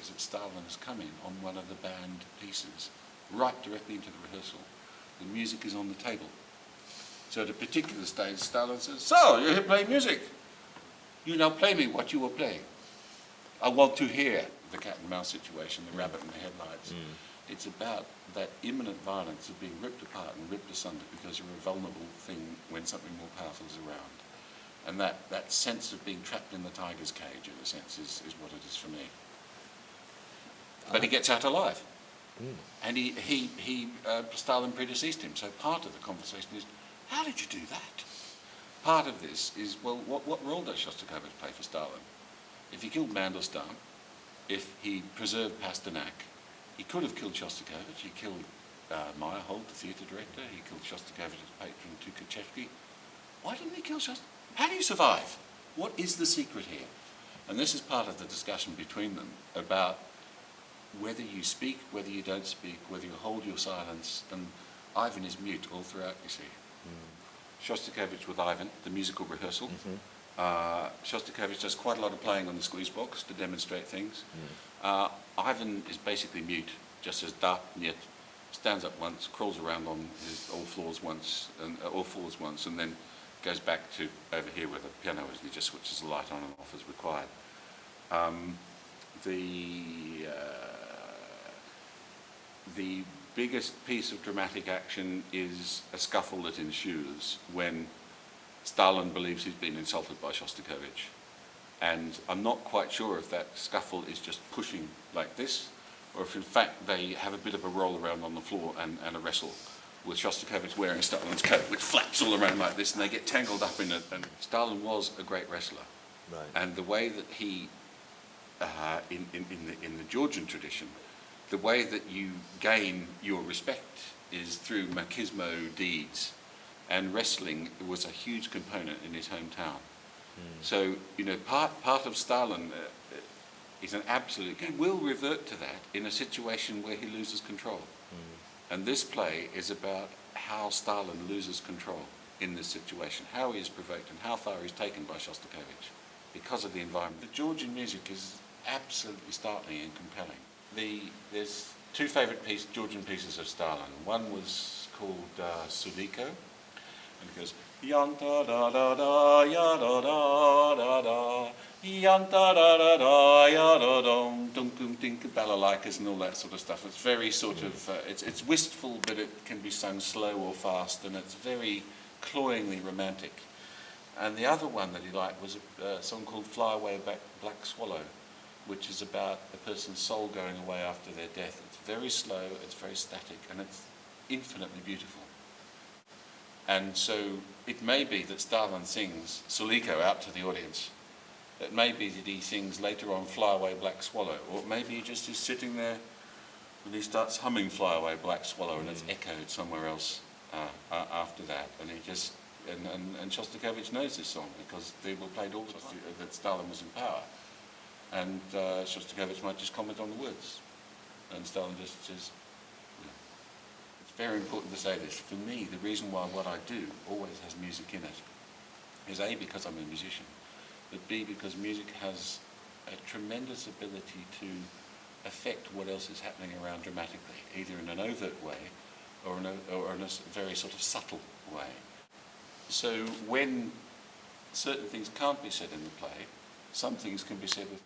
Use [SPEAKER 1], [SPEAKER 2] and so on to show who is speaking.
[SPEAKER 1] is that Stalin has come in on one of the band pieces, right directly into the rehearsal. The music is on the table. So at a particular stage, Stalin says, "So, you're here playing music. You now play me what you were playing. I want to hear." The cat and mouse situation, the rabbit and the headlights. It's about that imminent violence of being ripped apart and ripped asunder because you're a vulnerable thing when something more powerful is around. And that sense of being trapped in the tiger's cage, in a sense, is what it is for me. But he gets out alive. And Stalin predeceased him. So part of the conversation is, how did you do that? Part of this is, well, what role does Shostakovich play for Stalin? If he killed Mandelstam, if he preserved Pasternak, he could have killed Shostakovich. He killed Meyerhold, the theatre director. He killed Shostakovich's patron, Tukhachevsky. Why didn't he kill Shostakovich? How do you survive? What is the secret here? And this is part of the discussion between them about whether you speak, whether you don't speak, whether you hold your silence. And Ivan is mute all throughout, you see. Shostakovich with Ivan, the musical rehearsal. Shostakovich does quite a lot of playing on the squeeze box to demonstrate things. Ivan is basically mute, just says da, niet, stands up once, crawls around on his all fours once, and then goes back to over here where the piano is, and he just switches the light on and off as required. The biggest piece of dramatic action is a scuffle that ensues when Stalin believes he's been insulted by Shostakovich. And I'm not quite sure if that scuffle is just pushing like this, or if in fact they have a bit of a roll around on the floor and a wrestle, with Shostakovich wearing Stalin's coat, which flaps all around like this, and they get tangled up in it. And Stalin was a great wrestler.
[SPEAKER 2] Right.
[SPEAKER 1] And the way that he, in the Georgian tradition, the way that you gain your respect is through machismo deeds. And wrestling was a huge component in his hometown. So, part of Stalin is an absolute... He will revert to that in a situation where he loses control. And this play is about how Stalin loses control in this situation, how he is provoked and how far he's taken by Shostakovich because of the environment. The Georgian music is absolutely startling and compelling. There's two favourite Georgian pieces of Stalin. One was called Suliko, and it goes yanta da da da ya da da da da yanta da da da ya da dum dum dum dink balalaikas and all that sort of stuff. It's very sort of it's wistful, but it can be sung slow or fast, and it's very cloyingly romantic. And the other one that he liked was a song called Fly Away Black Swallow, which is about a person's soul going away after their death. It's very slow, it's very static, and it's infinitely beautiful. And so it may be that Stalin sings Suliko out to the audience. It may be that he sings later on Fly Away Black Swallow, or maybe he just is sitting there and he starts humming Fly Away Black Swallow and it's echoed somewhere else after that. And he just, and Shostakovich knows this song because they were played all the time that Stalin was in power. And Shostakovich might just comment on the words. And Stalin just says, it's very important to say this. For me, the reason why what I do always has music in it is A, because I'm a musician, but B, because music has a tremendous ability to affect what else is happening around dramatically, either in an overt way or in a very sort of subtle way. So when certain things can't be said in the play, some things can be said with